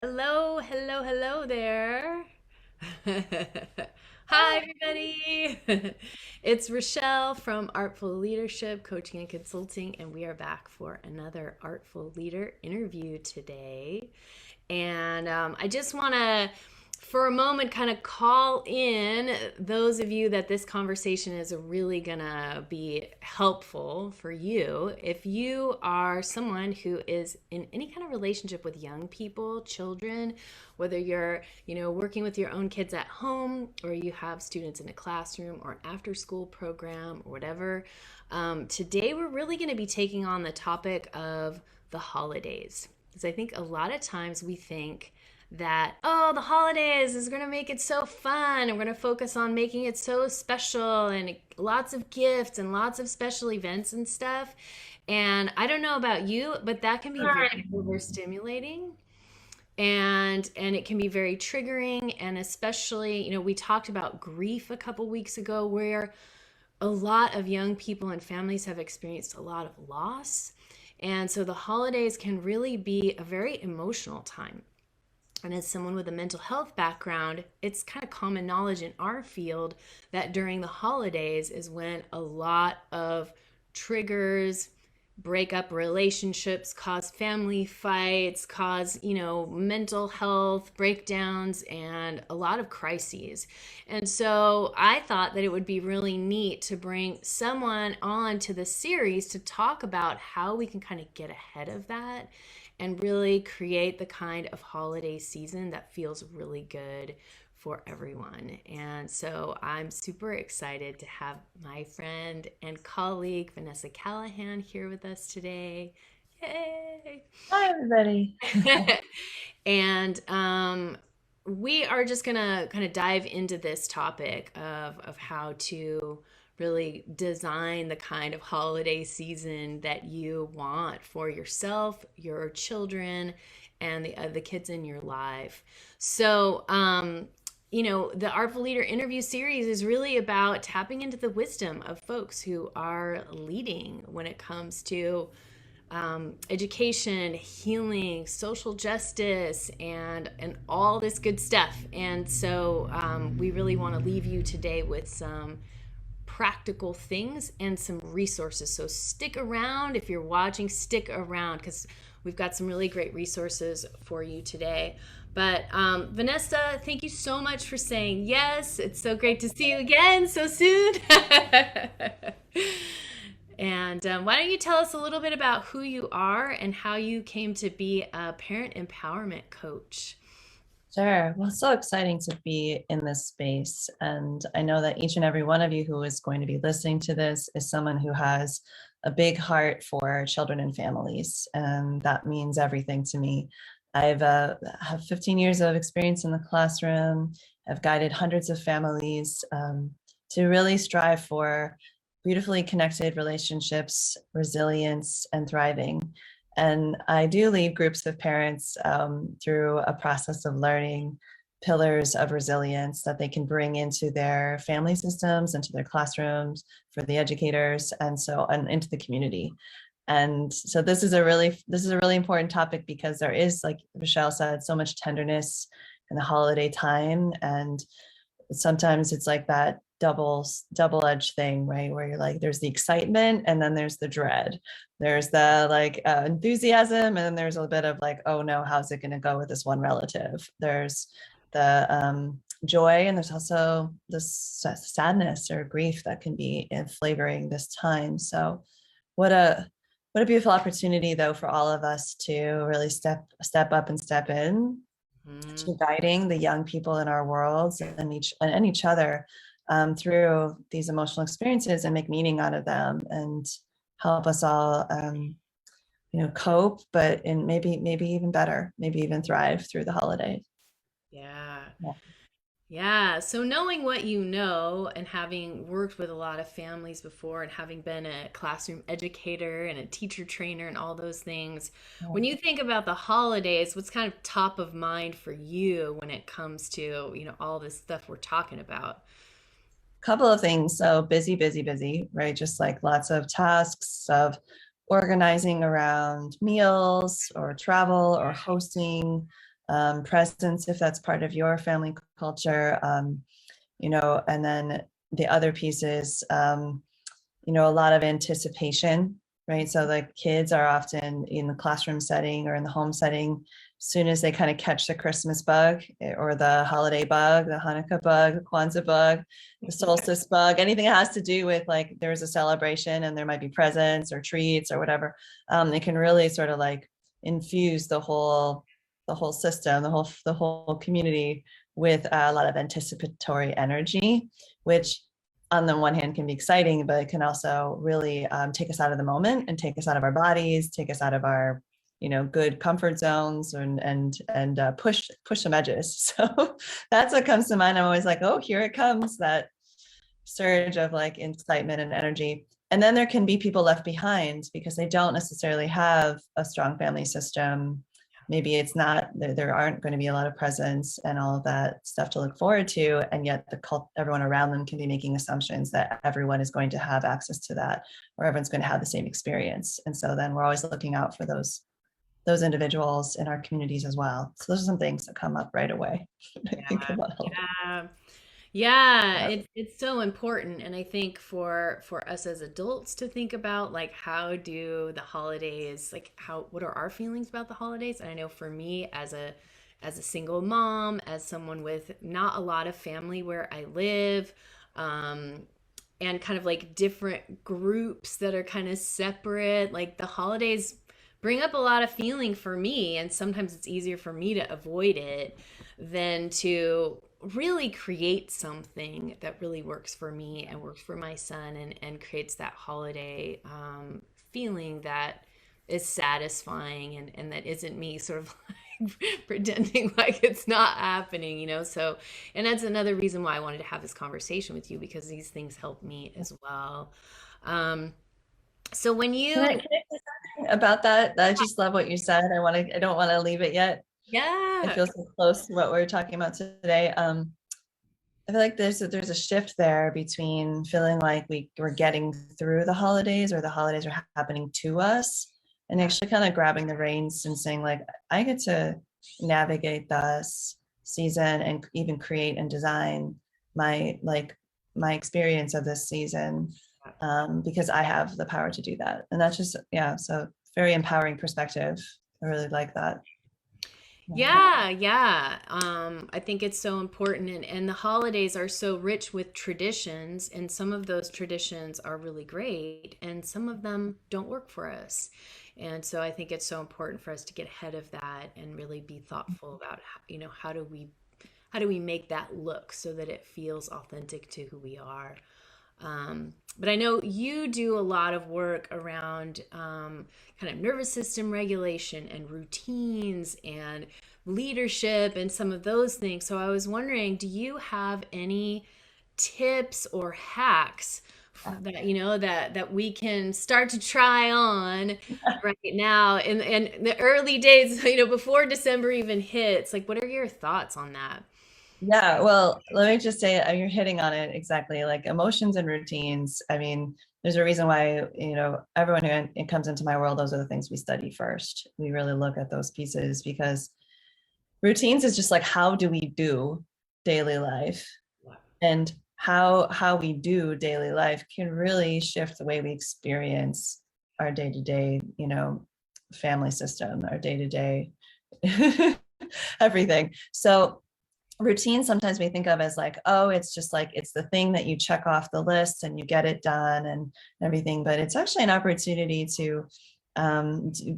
Hello, hello, hello there. Hi, everybody. It's Rochelle from Artful Leadership Coaching and Consulting, and we are back for another Artful Leader interview today. And I just want to, for a moment, kind of call in those of you that this conversation is really going to be helpful for you. If you are someone who is in any kind of relationship with young people, children, whether you're, working with your own kids at home or you have students in a classroom or an after school program or whatever, today we're really going to be taking on the topic of the holidays. Because I think a lot of times we think that, oh, the holidays is going to make it so fun and we're going to focus on making it so special and lots of gifts and lots of special events and stuff. And I don't know about you, but that can be very overstimulating and it can be very triggering. And especially, we talked about grief a couple weeks ago, where a lot of young people and families have experienced a lot of loss. And so the holidays can really be a very emotional time. And as someone with a mental health background, it's kind of common knowledge in our field that during the holidays is when a lot of triggers break up relationships, cause family fights, cause, mental health breakdowns, and a lot of crises. And so I thought that it would be really neat to bring someone on to the series to talk about how we can kind of get ahead of that and really create the kind of holiday season that feels really good for everyone. And so I'm super excited to have my friend and colleague Vanessa Callaghan here with us today. Yay! Hi, everybody. And we are just gonna kind of dive into this topic of how to really design the kind of holiday season that you want for yourself, your children, and the kids in your life. So, the Artful Leader interview series is really about tapping into the wisdom of folks who are leading when it comes to education, healing, social justice, and all this good stuff. And so we really want to leave you today with some practical things and some resources. So stick around. If you're watching, stick around because we've got some really great resources for you today. But Vanessa, thank you so much for saying yes. It's so great to see you again so soon. And why don't you tell us a little bit about who you are and how you came to be a parent empowerment coach? Sure. Well, it's so exciting to be in this space. And I know that each and every one of you who is going to be listening to this is someone who has a big heart for children and families. And that means everything to me. Have 15 years of experience in the classroom. I've guided hundreds of families to really strive for beautifully connected relationships, resilience, and thriving. And I do lead groups of parents through a process of learning pillars of resilience that they can bring into their family systems, into their classrooms, for the educators, and into the community. And so this is a really important topic because there is, like Michelle said, so much tenderness in the holiday time, and sometimes it's like that double-edged thing, right? Where you're like, there's the excitement and then there's the dread. There's the enthusiasm, and then there's a bit of like, oh no, how's it going to go with this one relative? There's the joy, and there's also this sadness or grief that can be in flavoring this time. So what a what a beautiful opportunity, though, for all of us to really step up and step in Mm, to guiding the young people in our worlds and each other through these emotional experiences and make meaning out of them and help us all cope, but in maybe even better, maybe even thrive through the holidays. yeah. Yeah. Yeah. So knowing what you know and having worked with a lot of families before and having been a classroom educator and a teacher trainer and all those things, when you think about the holidays, what's kind of top of mind for you when it comes to, all this stuff we're talking about? Couple of things. So busy, busy, busy, right? Just like lots of tasks of organizing around meals or travel or hosting. presence if that's part of your family culture, and then the other piece is, a lot of anticipation, right? So like kids are often in the classroom setting or in the home setting, as soon as they kind of catch the Christmas bug or the holiday bug, the Hanukkah bug, the Kwanzaa bug, the solstice bug, anything that has to do with like there's a celebration and there might be presents or treats or whatever, they can really sort of like infuse the whole system, the whole community with a lot of anticipatory energy, which on the one hand can be exciting, but it can also really take us out of the moment and take us out of our bodies, take us out of our, good comfort zones and push some edges. So that's what comes to mind. I'm always like, oh, here it comes, that surge of like excitement and energy. And then there can be people left behind because they don't necessarily have a strong family system. Maybe it's not, there aren't going to be a lot of presents and all of that stuff to look forward to. And yet everyone around them can be making assumptions that everyone is going to have access to that, or everyone's going to have the same experience. And so then we're always looking out for those individuals in our communities as well. So those are some things that come up right away. I think about. Yeah. Yeah, it's so important, and I think for us as adults to think about like how do the holidays, like what are our feelings about the holidays? And I know for me as a single mom, as someone with not a lot of family where I live, and kind of like different groups that are kind of separate, like the holidays bring up a lot of feeling for me, and sometimes it's easier for me to avoid it than to really create something that really works for me and works for my son, and creates that holiday feeling that is satisfying, and that isn't me sort of like pretending like it's not happening, so, and that's another reason why I wanted to have this conversation with you, because these things help me as well. So when you Can I say something about that? I just love what you said. I don't want to leave it yet. It yeah feels so close to what we're talking about today. I feel like there's a shift there between feeling like we're getting through the holidays, or the holidays are happening to us, and actually kind of grabbing the reins and saying like, I get to navigate this season and even create and design my experience of this season, because I have the power to do that. And that's just, yeah, so very empowering perspective. I really like that. Yeah, yeah. I think it's so important, and the holidays are so rich with traditions, and some of those traditions are really great, and some of them don't work for us. And so I think it's so important for us to get ahead of that and really be thoughtful about how do we make that look so that it feels authentic to who we are. But I know you do a lot of work around kind of nervous system regulation and routines and leadership and some of those things. So I was wondering, do you have any tips or hacks that we can start to try on right now in the early days, before December even hits? Like, what are your thoughts on that? Yeah, well, let me just say, you're hitting on it exactly. Like emotions and routines. I mean, there's a reason why, everyone who comes into my world, those are the things we study first. We really look at those pieces, because routines is just like, how do we do daily life? And how we do daily life can really shift the way we experience our day-to-day, family system, our day-to-day everything. So routine sometimes we think of as like, oh, it's just like, it's the thing that you check off the list and you get it done and everything, but it's actually an opportunity to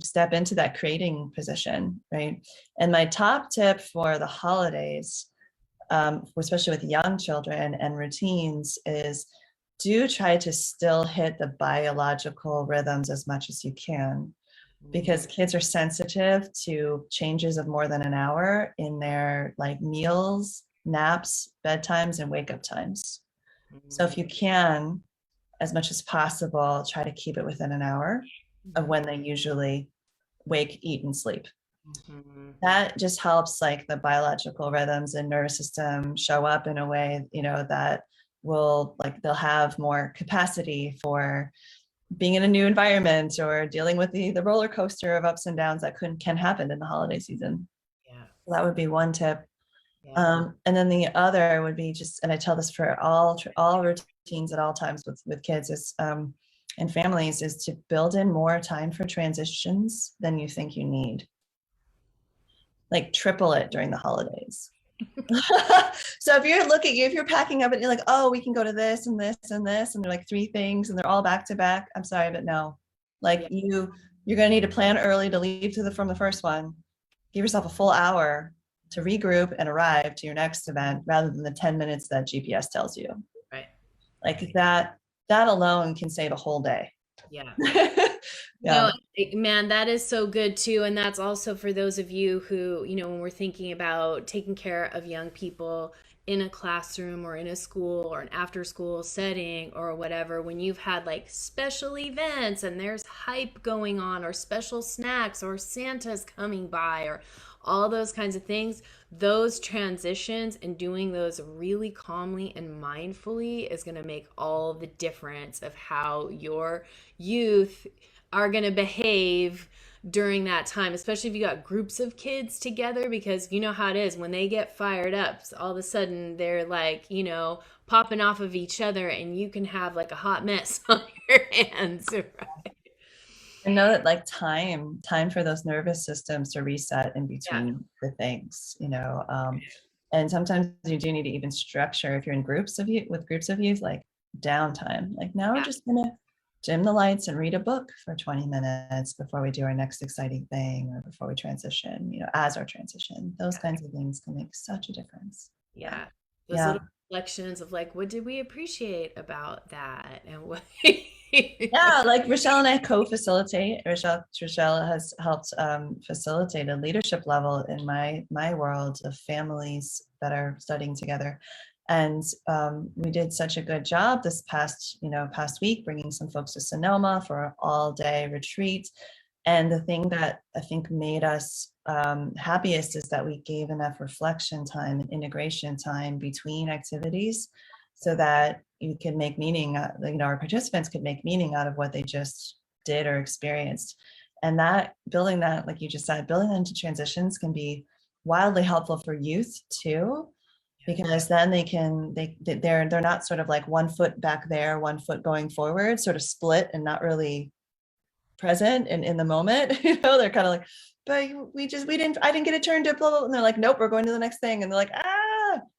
step into that creating position, right? And my top tip for the holidays, especially with young children and routines, is do try to still hit the biological rhythms as much as you can, because kids are sensitive to changes of more than an hour in their like meals, naps, bedtimes, and wake up times. So if you can, as much as possible, try to keep it within an hour of when they usually wake, eat, and sleep. That just helps like the biological rhythms and nervous system show up in a way, that will, like, they'll have more capacity for being in a new environment or dealing with the roller coaster of ups and downs that can happen in the holiday season. Yeah. That would be one tip. Yeah. And then the other would be just, and I tell this for all routines at all times with kids is and families, is to build in more time for transitions than you think you need. Like triple it during the holidays. So if you're packing up and you're like, oh, we can go to this and this and this, and they're like three things and they're all back to back. I'm sorry, but no. Like Yeah. you're gonna need to plan early to leave from the first one. Give yourself a full hour to regroup and arrive to your next event rather than the 10 minutes that GPS tells you. Right. Like that alone can save a whole day. Yeah. Yeah. No, man, that is so good too. And that's also for those of you who, when we're thinking about taking care of young people in a classroom or in a school or an after school setting or whatever, when you've had like special events and there's hype going on or special snacks or Santa's coming by or all those kinds of things, those transitions and doing those really calmly and mindfully is going to make all the difference of how your youth are going to behave during that time, especially if you got groups of kids together, because you know how it is when they get fired up, all of a sudden they're like, popping off of each other and you can have like a hot mess on your hands. Right? I know that like time for those nervous systems to reset in Yeah. between the things, and sometimes you do need to even structure if you're in groups of youth, like downtime. Like now we're Yeah. just gonna dim the lights and read a book for 20 minutes before we do our next exciting thing or before we transition, as our transition. Those kinds of things can make such a difference. Yeah. Yeah. Those Yeah. little reflections of like, what did we appreciate about that? And what Yeah, like Rochelle and I co-facilitate. Rochelle has helped facilitate a leadership level in my world of families that are studying together, and we did such a good job this past week, bringing some folks to Sonoma for an all-day retreat. And the thing that I think made us happiest is that we gave enough reflection time and integration time between activities so that you can make meaning, our participants could make meaning out of what they just did or experienced. And building that, like you just said, building that into transitions can be wildly helpful for youth too, because then they're not sort of like 1 foot back there, 1 foot going forward, sort of split and not really present and in the moment. They're kind of like, but I didn't get a turn to blah, blah, blah. And they're like, nope, we're going to the next thing. And they're like,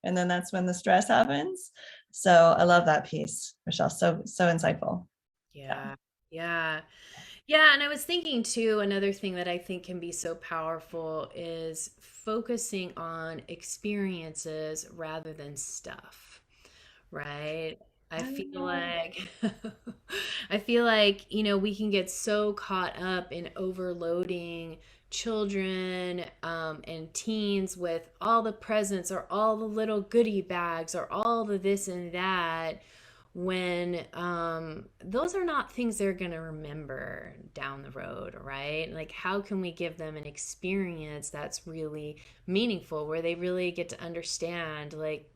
and then that's when the stress happens. So I love that piece, Michelle. So insightful. Yeah. Yeah. Yeah, and I was thinking too, another thing that I think can be so powerful is focusing on experiences rather than stuff, right? I feel like I feel like, we can get so caught up in overloading children and teens with all the presents or all the little goodie bags or all the this and that when those are not things they're going to remember down the road, right? Like, how can we give them an experience that's really meaningful where they really get to understand, like,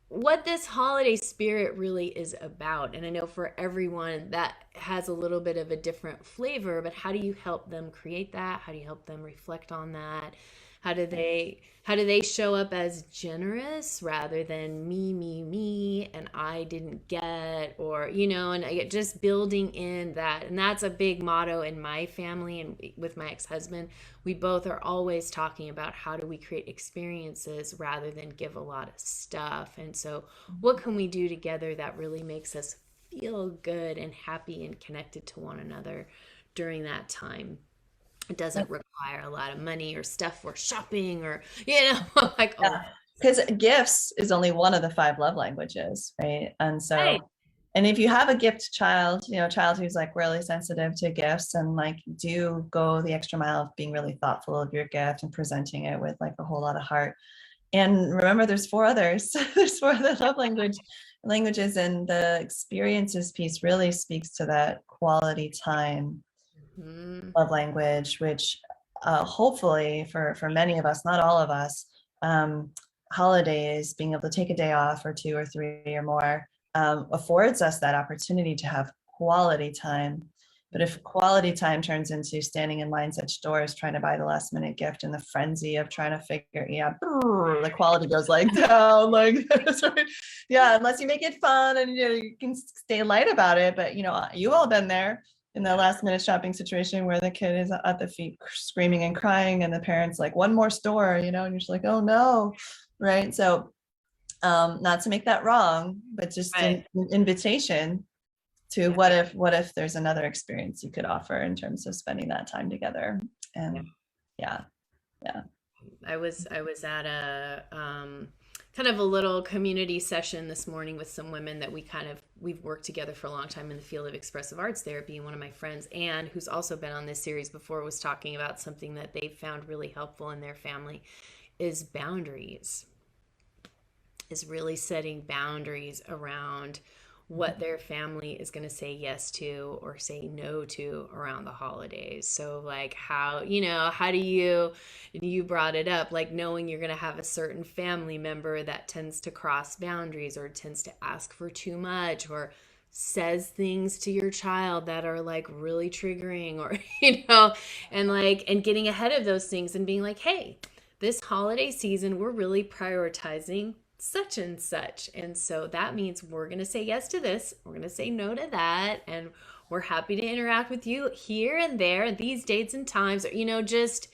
what this holiday spirit really is about? And I know for everyone that has a little bit of a different flavor, but how do you help them create that? How do you help them reflect on that? How do they show up as generous rather than me, and I didn't get, or and just building in that. And that's a big motto in my family and with my ex-husband. We both are always talking about how do we create experiences rather than give a lot of stuff. And so what can we do together that really makes us feel good and happy and connected to one another during that time? It doesn't require a lot of money or stuff for shopping or, like, oh, Yeah, because gifts is only one of the 5 love languages, right? And right. so, and if you have a gift child, a child who's like really sensitive to gifts and like do go the extra mile of being really thoughtful of your gift and presenting it with like a whole lot of heart. And remember, there's 4 others. There's 4 other languages, and the experiences piece really speaks to that quality time Mhm. love language, which hopefully for many of us, not all of us, um, holidays, being able to take a day off or 2 or 3 or more, affords us that opportunity to have quality time But if quality time turns into standing in lines at stores trying to buy the last minute gift and the frenzy of trying to figure, the quality goes like down, like yeah, unless you make it fun and you can stay light about it. But you've all been there in the last minute shopping situation where the kid is at the feet screaming and crying and the parents like, one more store, and you're just like, oh no, right? So not to make that wrong, but just an invitation to what if there's another experience you could offer in terms of spending that time together. And yeah. I was at a kind of a little community session this morning with some women that we've worked together for a long time in the field of expressive arts therapy. And one of my friends, Anne, who's also been on this series before, was talking about something that they found really helpful in their family is boundaries, is really setting boundaries around what their family is going to say yes to or say no to around the holidays. So like how do you brought it up, like knowing you're going to have a certain family member that tends to cross boundaries or tends to ask for too much or says things to your child that are like really triggering or and getting ahead of those things and being like, hey, this holiday season we're really prioritizing such and such. And so that means we're going to say yes to this. We're going to say no to that. And we're happy to interact with you here and there at these dates and times, just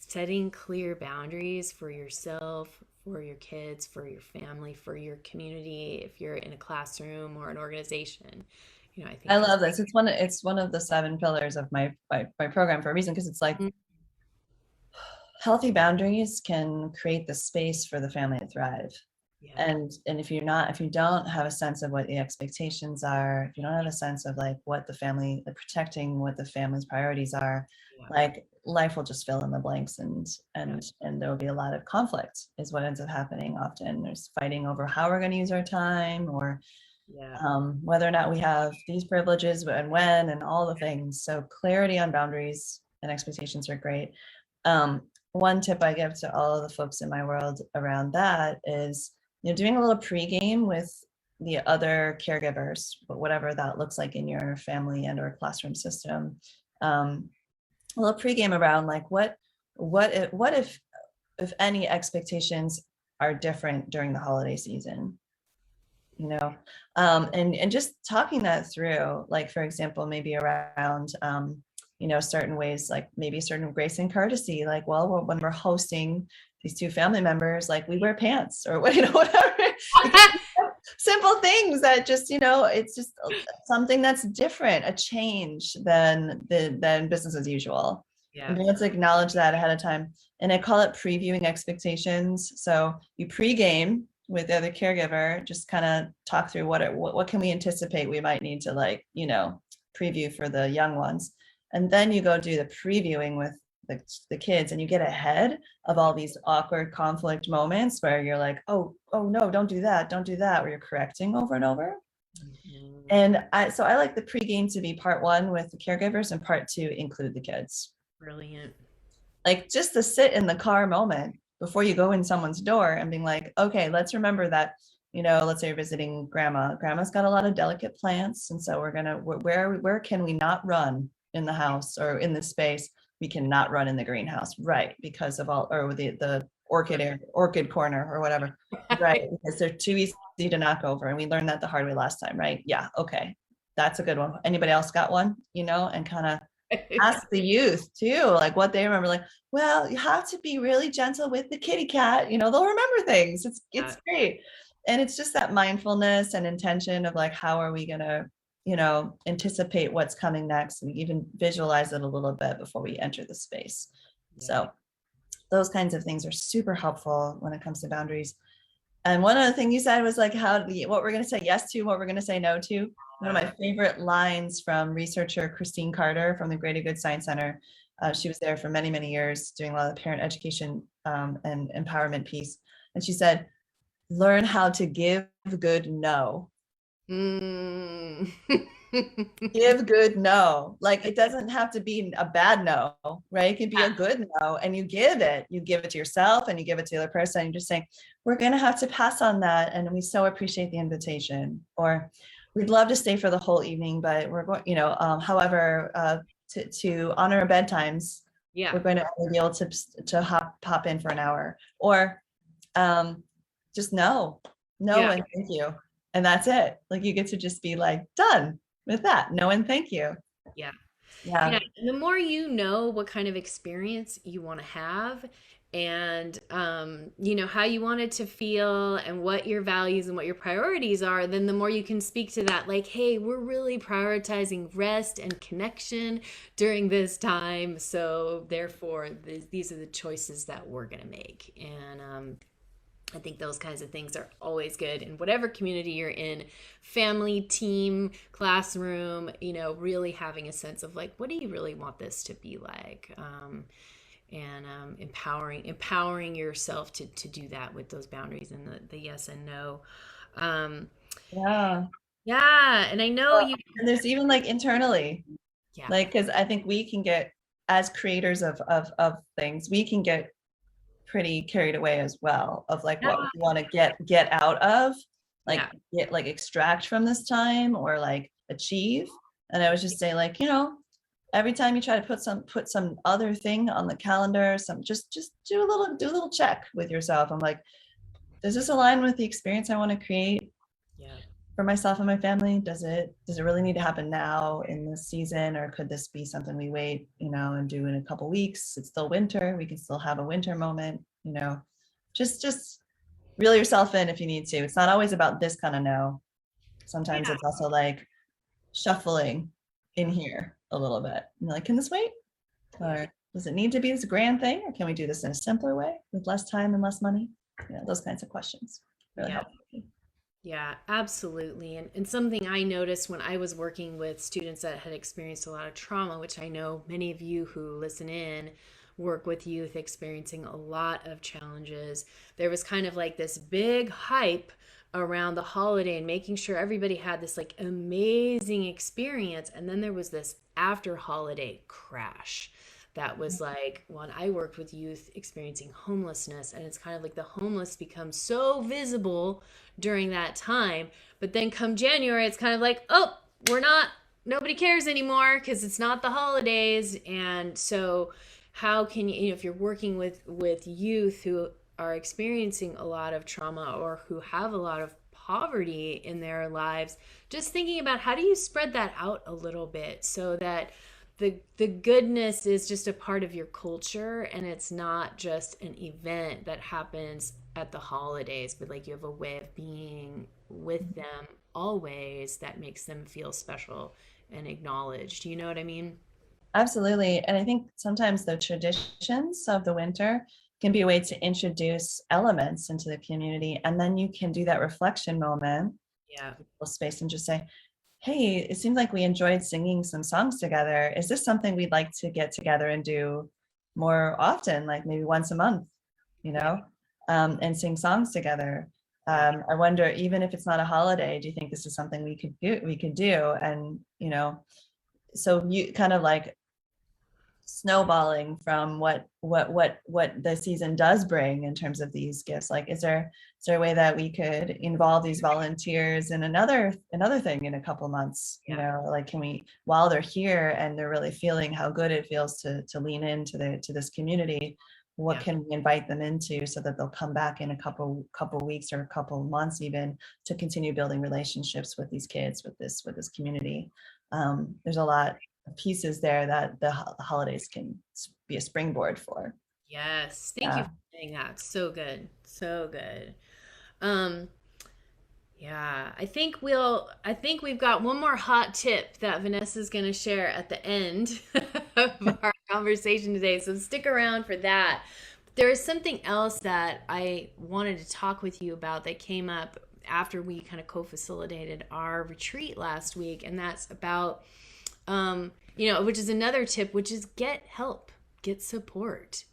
setting clear boundaries for yourself, for your kids, for your family, for your community. If you're in a classroom or an organization, I think I love this. It's one of the 7 pillars of my program for a reason, because it's like, healthy boundaries can create the space for the family to thrive. Yeah. And if you don't have a sense of what the expectations are, if you don't have a sense of like what protecting what the family's priorities are, like life will just fill in the blanks and there will be a lot of conflict is what ends up happening often. There's fighting over how we're going to use our time or whether or not we have these privileges and when and all the things. So clarity on boundaries and expectations are great. One tip I give to all of the folks in my world around that is, doing a little pregame with the other caregivers, but whatever that looks like in your family and or classroom system. A little pregame around like what if any expectations are different during the holiday season, and just talking that through, like for example, maybe around certain ways, like maybe certain grace and courtesy, like, well, when we're hosting these 2 family members, like we wear pants or whatever. Simple things that just, it's just something that's different, a change than business as usual. Yeah. And let's acknowledge that ahead of time. And I call it previewing expectations. So you pregame with the other caregiver, just kind of talk through what can we anticipate we might need to preview for the young ones. And then you go do the previewing with the kids and you get ahead of all these awkward conflict moments where you're like, oh no, don't do that, where you're correcting over and over. Mm-hmm. And so I like the pregame to be part 1 with the caregivers and part 2 include the kids. Brilliant. Like just the sit in the car moment before you go in someone's door and being like, okay, let's remember that, let's say you're visiting grandma's got a lot of delicate plants. And so we're going to, where can we not run in the house or in the space? We cannot run in the greenhouse, right? Because of the orchid corner or whatever, right? Because they're too easy to knock over. And we learned that the hard way last time, right? Yeah. Okay. That's a good one. Anybody else got one, and kind of ask the youth too, like what they remember, like, well, you have to be really gentle with the kitty cat, they'll remember things. It's great. And it's just that mindfulness and intention of like, how are we going to, anticipate what's coming next and even visualize it a little bit before we enter the space. Yeah. So those kinds of things are super helpful when it comes to boundaries. And one other thing you said was like what we're going to say yes to, what we're going to say no to. One of my favorite lines from researcher Christine Carter from the Greater Good Science Center. She was there for many, many years doing a lot of parent education and empowerment piece. And she said, learn how to give good no. Give good no. Like it doesn't have to be a bad no, right? It can be a good no, and you give it to yourself and you give it to the other person. You're just saying, we're going to have to pass on that, and we so appreciate the invitation. Or we'd love to stay for the whole evening, but we're going, however, to honor our bedtimes, Yeah. we're going to only be able to pop in for an hour, or um, just no, Yeah. and thank you, and that's it. Like you get to just be like done with that. No and thank you. Yeah. Yeah, Yeah, and the more you know what kind of experience you want to have and how you want it to feel and what your values and what your priorities are, then the more you can speak to that, like, hey, we're really prioritizing rest and connection during this time, so therefore these are the choices that we're going to make. And I think those kinds of things are always good in whatever community you're in, family, team, classroom, really having a sense of like, what do you really want this to be like? And empowering yourself to do that with those boundaries and the yes and no. Um, yeah. yeah. And I know Well, you, and there's even like internally, yeah, like because I think we can get, as creators of things, we can get pretty carried away as well of like what we want to get out of, yeah, like get like extract from this time or like achieve. And I was just saying, like, every time you try to put some other thing on the calendar, some just do a little check with yourself. I'm like, does this align with the experience I want to create yeah, for myself and my family? Does it really need to happen now in this season, or could this be something we wait, and do in a couple weeks? It's still winter. We can still have a winter moment. Just reel yourself in if you need to. It's not always about this kind of no. Sometimes yeah, it's also like shuffling in here a little bit. And like, can this wait? yeah. Or does it need to be this grand thing? Or can we do this in a simpler way with less time and less money? Those kinds of questions really Yeah. help me. Yeah, absolutely. And something I noticed when I was working with students that had experienced a lot of trauma, which I know many of you who listen in work with youth experiencing a lot of challenges, there was kind of like this big hype around the holiday and making sure everybody had this like amazing experience. And then there was this after holiday crash that was like when I worked with youth experiencing homelessness. And it's kind of like the homeless become so visible during that time. But then come January, it's kind of like, oh, nobody cares anymore because it's not the holidays. And so, how can you, if you're working with youth who are experiencing a lot of trauma or who have a lot of poverty in their lives, just thinking about how do you spread that out a little bit so that the goodness is just a part of your culture and it's not just an event that happens at the holidays, but like you have a way of being with them always that makes them feel special and acknowledged. You know what I mean? Absolutely. And I think sometimes the traditions of the winter can be a way to introduce elements into the community. And then you can do that reflection moment, Yeah. space, and just say, hey, it seems like we enjoyed singing some songs together. Is this something we'd like to get together and do more often, like maybe once a month, you Yeah. know, and sing songs together? Yeah. I wonder, even if it's not a holiday, do you think this is something we could do? And, so you kind of like snowballing from what the season does bring in terms of these gifts. Like, is there a way that we could involve these volunteers in another thing in a couple months? Yeah. Like, can we, while they're here and they're really feeling how good it feels to lean into to this community, what Yeah. can we invite them into so that they'll come back in a couple weeks or a couple months even to continue building relationships with these kids, with this community? There's a lot of pieces there that the holidays can be a springboard for. Yes. Thank you Yeah, for saying that. So good. So good. Um, Yeah, I think we've got one more hot tip that Vanessa's going to share at the end of our conversation today. So stick around for that. There is something else that I wanted to talk with you about that came up after we kind of co-facilitated our retreat last week, and that's about which is another tip, which is get help, get support.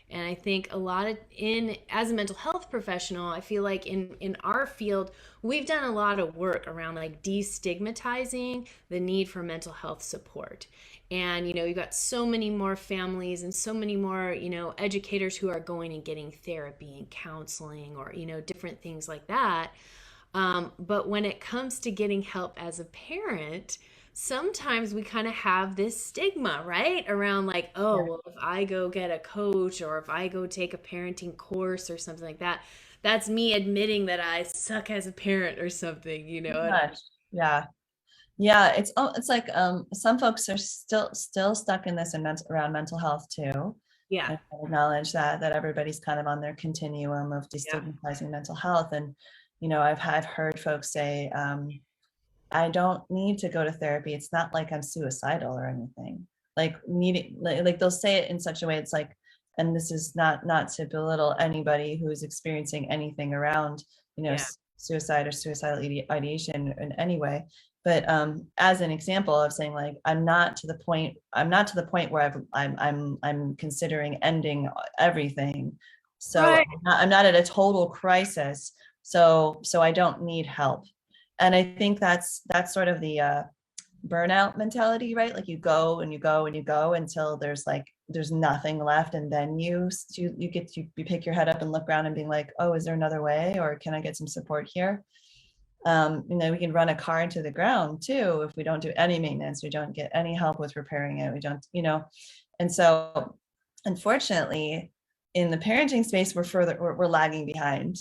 And I think a lot of in as a mental health professional, I feel like in our field, we've done a lot of work around like destigmatizing the need for mental health support. And you've got so many more families and so many more, educators who are going and getting therapy and counseling or, different things like that. But when it comes to getting help as a parent, sometimes we kind of have this stigma, right? Around like, oh, Yeah, well, if I go get a coach or if I go take a parenting course or something like that, that's me admitting that I suck as a parent or something, you pretty know? And much. Yeah. Yeah, it's like some folks are still stuck in this and around mental health too. yeah, And I acknowledge that everybody's kind of on their continuum of yeah, destigmatizing mental health. And I've heard folks say, I don't need to go to therapy. It's not like I'm suicidal or anything. Like needing, like they'll say it in such a way. It's like, and this is not to belittle anybody who's experiencing anything around, yeah, suicide or suicidal ideation in any way. But as an example of saying like, I'm not to the point where I'm considering ending everything. So right, I'm not at a total crisis. So I don't need help. And I think that's sort of the burnout mentality, right? Like you go and you go and you go until there's nothing left, and then you pick your head up and look around and being like, oh, is there another way, or can I get some support here? We can run a car into the ground too if we don't do any maintenance, we don't get any help with repairing it, we don't, and so unfortunately in the parenting space we're lagging behind.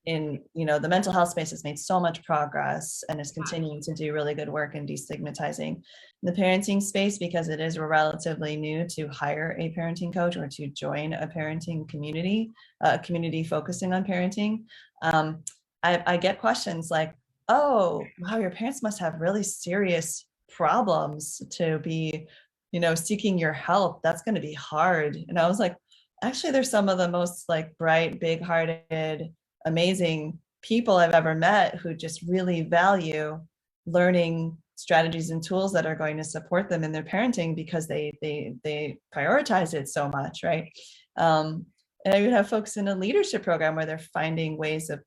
In the mental health space has made so much progress and is continuing to do really good work in destigmatizing the parenting space, because it is relatively new to hire a parenting coach or to join a parenting community, a community focusing on parenting. I get questions like, oh wow, your parents must have really serious problems to be seeking your help, that's going to be hard. And I was like, actually they're some of the most like bright, big-hearted, amazing people I've ever met, who just really value learning strategies and tools that are going to support them in their parenting, because they prioritize it so much, right? And I would have folks in a leadership program where they're finding ways of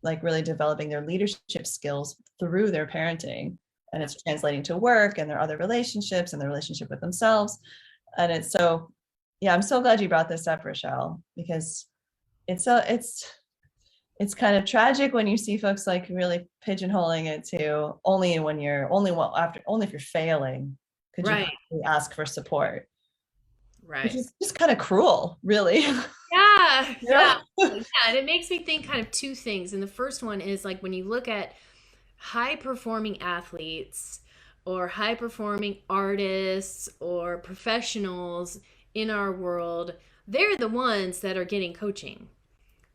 like really developing their leadership skills through their parenting, and yeah. it's translating to work and their other relationships and their relationship with themselves. And it's so, yeah, I'm so glad you brought this up, Rochelle, because it's kind of tragic when you see folks like really pigeonholing it to only when you're only if you're failing could you Right, possibly ask for support, which right. is just kind of cruel, really. Yeah, yeah, Yeah. yeah. And it makes me think kind of two things. And the first one is like when you look at high performing athletes or high performing artists or professionals in our world, they're the ones that are getting coaching,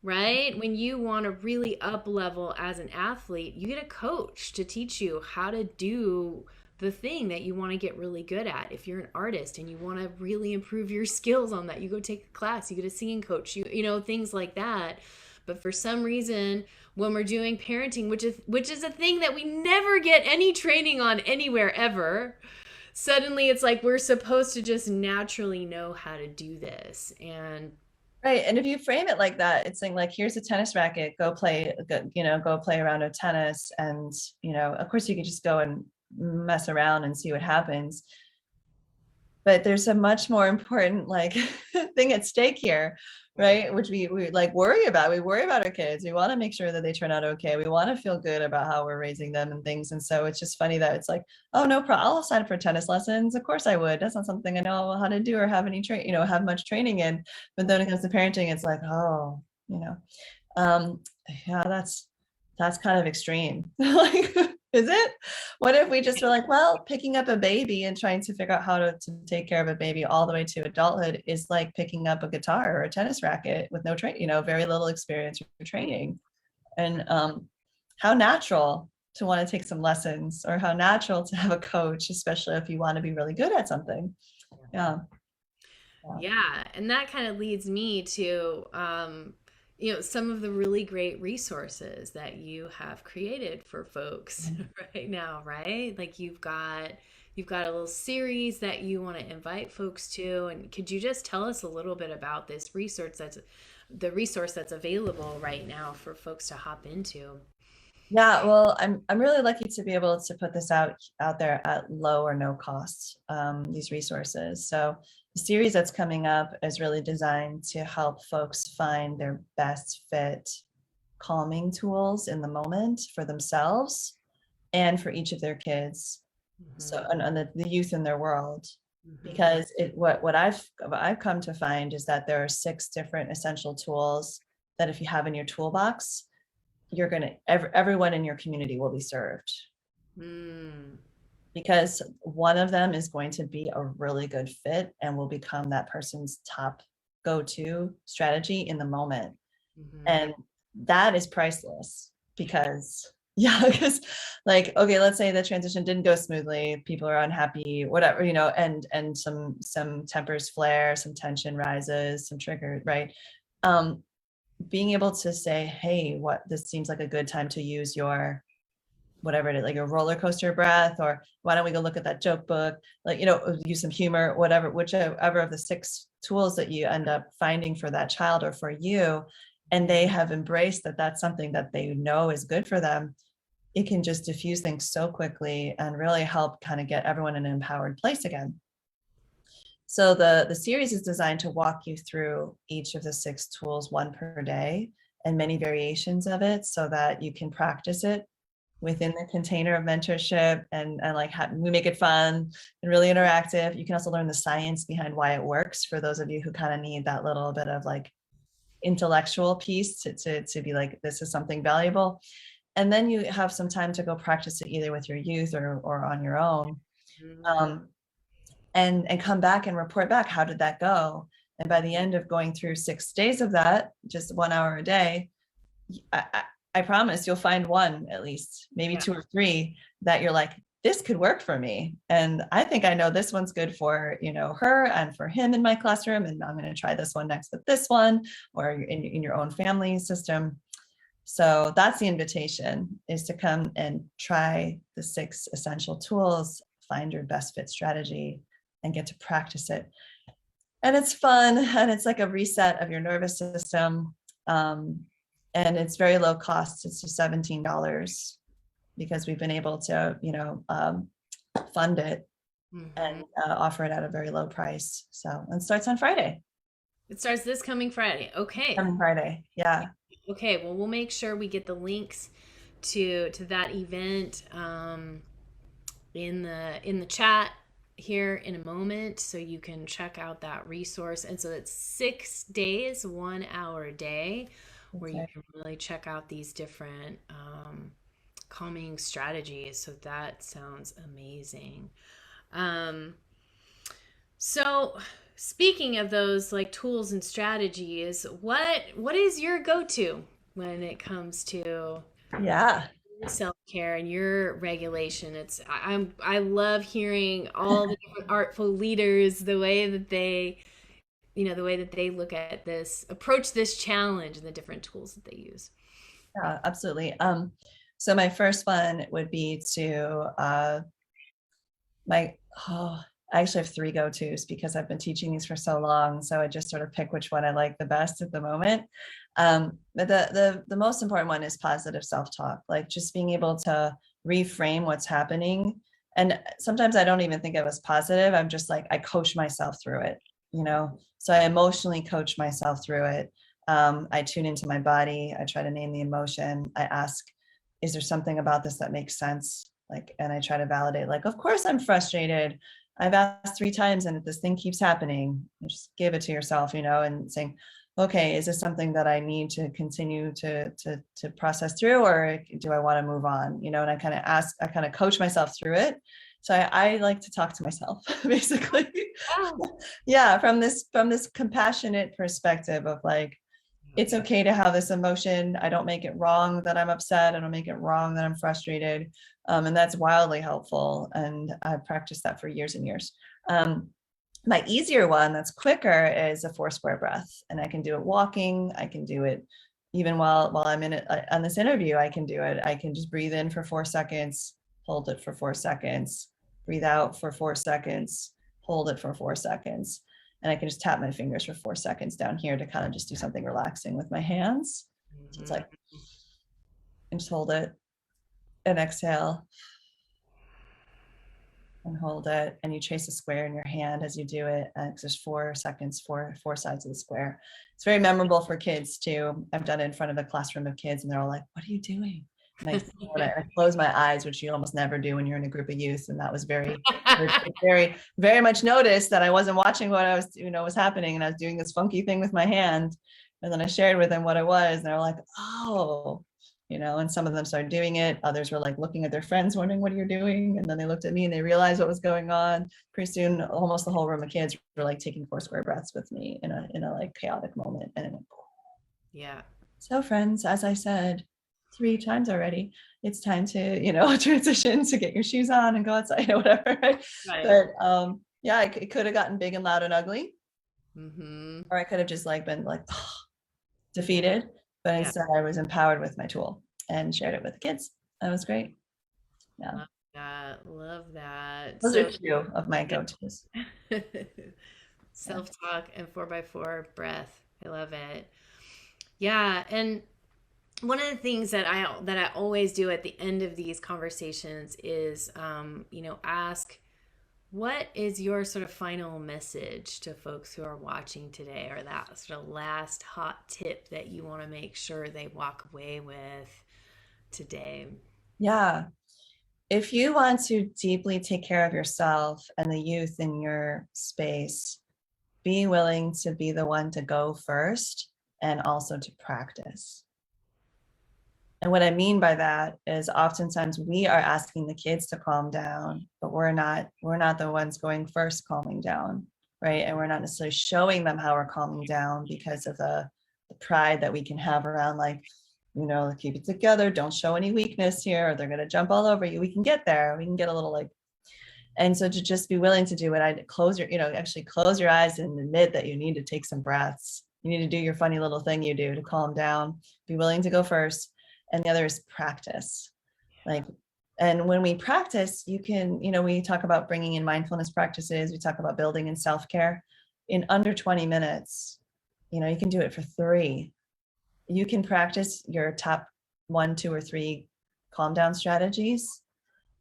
right? When you want to really up level as an athlete, you get a coach to teach you how to do the thing that you want to get really good at. If you're an artist and you want to really improve your skills on that, you go take a class, you get a singing coach, you know, things like that. But for some reason, when we're doing parenting, which is a thing that we never get any training on anywhere ever, suddenly it's like we're supposed to just naturally know how to do this. And Right. And if you frame it like that, it's saying like, here's a tennis racket, go play around with tennis. And, of course you could just go and mess around and see what happens. But there's a much more important like thing at stake here, right? Which we like worry about. We worry about our kids. We want to make sure that they turn out okay. We want to feel good about how we're raising them and things. And so it's just funny that it's like, oh no problem, I'll sign up for tennis lessons. Of course I would. That's not something I know how to do or have any have much training in. But then when it comes to parenting, it's like, oh, um, yeah, that's kind of extreme. Like, is it? What if we just were like, well, picking up a baby and trying to figure out how to take care of a baby all the way to adulthood is like picking up a guitar or a tennis racket with no train, very little experience or training. And how natural to want to take some lessons, or how natural to have a coach, especially if you want to be really good at something. Yeah. Yeah. yeah, and that kind of leads me to some of the really great resources that you have created for folks right now, right? Like you've got a little series that you want to invite folks to, and could you just tell us a little bit about this resource that's available right now for folks to hop into? Yeah, well, I'm really lucky to be able to put this out there at low or no cost, these resources. So the series that's coming up is really designed to help folks find their best fit calming tools in the moment for themselves and for each of their kids. So, and the youth in their world, because what I've come to find is that there are 6 different essential tools that if you have in your toolbox, you're going to, everyone in your community will be served. Because one of them is going to be a really good fit and will become that person's top go-to strategy in the moment. And that is priceless because because like, okay, let's say the transition didn't go smoothly, people are unhappy, whatever, and some tempers flare, some tension rises, some trigger, right? Being able to say, hey, this seems like a good time to use your whatever it is, like your roller coaster breath, or why don't we go look at that joke book, like, use some humor, whatever, whichever of the 6 tools that you end up finding for that child or for you, and they have embraced that that's something that they know is good for them, it can just diffuse things so quickly and really help kind of get everyone in an empowered place again. So the series is designed to walk you through each of the 6 tools, one per day, and many variations of it so that you can practice it within the container of mentorship, and like we make it fun and really interactive. You can also learn the science behind why it works for those of you who kind of need that little bit of like intellectual piece to be like, this is something valuable. And then you have some time to go practice it either with your youth or on your own, and come back and report back, how did that go? And by the end of going through 6 days of that, just 1 hour a day, I promise you'll find one, at least maybe 2 or 3 that you're like, this could work for me. And I think I know this one's good for, her and for him in my classroom. And I'm going to try this one next with this one, or in your own family system. So that's the invitation, is to come and try the 6 essential tools, find your best fit strategy, and get to practice it. And it's fun. And it's like a reset of your nervous system. And it's very low cost. It's just $17 because we've been able to, fund it and offer it at a very low price. So it starts on Friday. It starts this coming Friday. Okay. Coming Friday. Yeah. Okay. Well, we'll make sure we get the links to that event in the chat here in a moment, so you can check out that resource. And so it's 6 days, 1 hour a day, where you can really check out these different calming strategies. So that sounds amazing. So speaking of those like tools and strategies, what is your go-to when it comes to self-care and your regulation? I love hearing all the different artful leaders, the way that they look at this, approach this challenge, and the different tools that they use. Yeah, absolutely. So my first one would be to I actually have 3 go-tos because I've been teaching these for so long. So I just sort of pick which one I like the best at the moment. But the most important one is positive self-talk, like just being able to reframe what's happening. And sometimes I don't even think of it as positive. I'm just like, I coach myself through it, so I emotionally coach myself through it. I tune into my body. I try to name the emotion. I ask, is there something about this that makes sense? And I try to validate, like, of course I'm frustrated. I've asked 3 times and this thing keeps happening. And just give it to yourself, and saying, okay, is this something that I need to continue to process through, or do I want to move on? And I kind of coach myself through it. So I like to talk to myself, basically. Wow. Yeah, from this compassionate perspective of like, it's okay to have this emotion. I don't make it wrong that I'm upset. I don't make it wrong that I'm frustrated. And that's wildly helpful. And I've practiced that for years and years. My easier one that's quicker is a 4 square breath. And I can do it walking. I can do it even while I'm in it on this interview. I can do it. I can just breathe in for 4 seconds, hold it for 4 seconds, breathe out for 4 seconds, hold it for 4 seconds. And I can just tap my fingers for 4 seconds down here to kind of just do something relaxing with my hands. So it's like, and just hold it and exhale and hold it, and you trace a square in your hand as you do it, and there's 4 seconds, four sides of the square. It's very memorable for kids too. I've done it in front of a classroom of kids, and they're all like, "What are you doing?" And I close my eyes, which you almost never do when you're in a group of youth, and that was very much noticed that I wasn't watching what I was, was happening, and I was doing this funky thing with my hand, and then I shared with them what it was, and they're like, "Oh." And some of them started doing it. Others were like looking at their friends, wondering, "What are you doing?" And then they looked at me and they realized what was going on. Pretty soon, almost the whole room of kids were like taking 4 square breaths with me in a like chaotic moment. And it went, Yeah. so friends, as I said 3 times already, it's time to, transition to get your shoes on and go outside or whatever. Right? But yeah, it could have gotten big and loud and ugly. Or I could have just like been like defeated. But instead I was empowered with my tool and shared it with the kids. That was great. Yeah. Love that. Those are 2 of my go-tos. Self-talk and 4x4 breath. I love it. Yeah. And one of the things that I always do at the end of these conversations is, ask, what is your sort of final message to folks who are watching today, or that sort of last hot tip that you want to make sure they walk away with today? Yeah. If you want to deeply take care of yourself and the youth in your space, be willing to be the one to go first and also to practice. And what I mean by that is oftentimes we are asking the kids to calm down, but we're not the ones going first calming down, right? And we're not necessarily showing them how we're calming down because of the pride that we can have around like, keep it together, don't show any weakness here, or they're going to jump all over you. We can get there. We can get a little like, and so to just be willing to do it, I'd close your eyes and admit that you need to take some breaths. You need to do your funny little thing you do to calm down, be willing to go first. And the other is practice. And when we practice, you can, we talk about bringing in mindfulness practices. We talk about building in self-care in under 20 minutes. You can do it for 3. You can practice your top 1, 2, or 3 calm down strategies,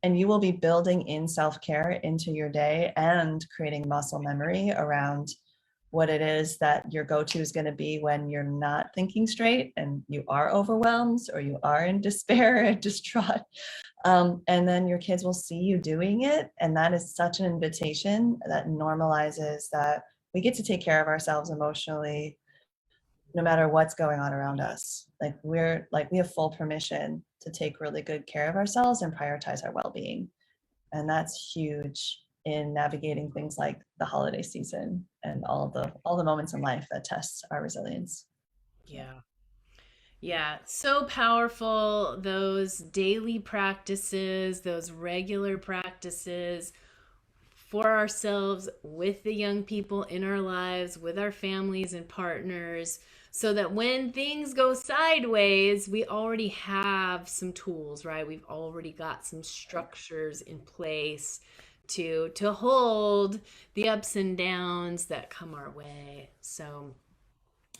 and you will be building in self-care into your day and creating muscle memory around what it is that your go-to is going to be when you're not thinking straight and you are overwhelmed or you are in despair and distraught. And then your kids will see you doing it. And that is such an invitation that normalizes that we get to take care of ourselves emotionally, no matter what's going on around us. We have full permission to take really good care of ourselves and prioritize our well-being. And that's huge in navigating things like the holiday season and all the moments in life that test our resilience. Yeah, so powerful. Those daily practices, those regular practices for ourselves, with the young people in our lives, with our families and partners, so that when things go sideways, we already have some tools, right? We've already got some structures in place to hold the ups and downs that come our way. So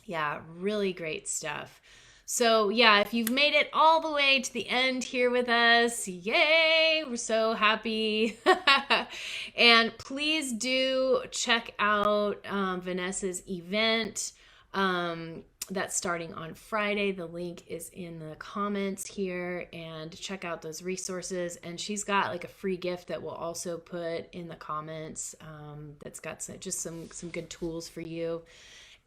yeah, really great stuff. So yeah, if you've made it all the way to the end here with us, yay, we're so happy. And please do check out Vanessa's event. That's starting on Friday. The link is in the comments here, and check out those resources. And she's got like a free gift that we'll also put in the comments. That's got some good tools for you.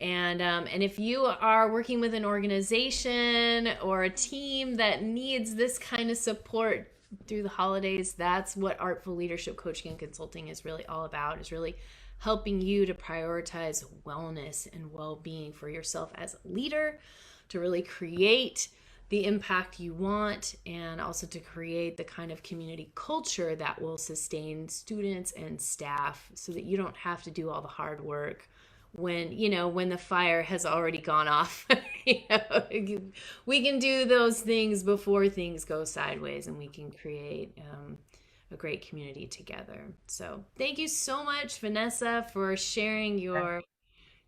And if you are working with an organization or a team that needs this kind of support through the holidays, that's what Artful Leadership Coaching and Consulting is really all about, is really helping you to prioritize wellness and well-being for yourself as a leader, to really create the impact you want, and also to create the kind of community culture that will sustain students and staff so that you don't have to do all the hard work when the fire has already gone off. We can do those things before things go sideways, and we can create a great community together. So thank you so much, Vanessa, for sharing your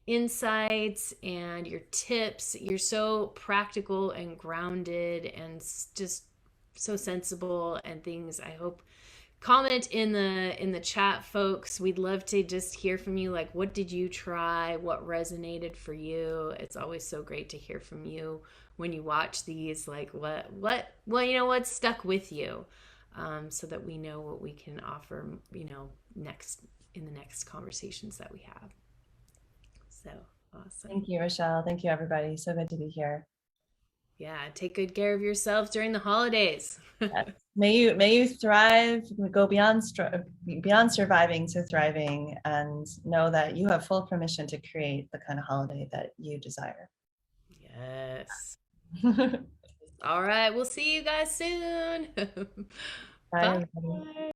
insights and your tips. You're so practical and grounded and just so sensible, and things I hope comment in the chat, folks. We'd love to just hear from you. Like, what did you try? What resonated for you? It's always so great to hear from you when you watch these. Like, well, what stuck with you, so that we know what we can offer, next in the next conversations that we have. So awesome. Thank you, Rochelle. Thank you, everybody. So good to be here. Yeah, take good care of yourself during the holidays. Yes. May you thrive, go beyond surviving to thriving, and know that you have full permission to create the kind of holiday that you desire. Yes. All right, we'll see you guys soon. Bye, everybody. Bye.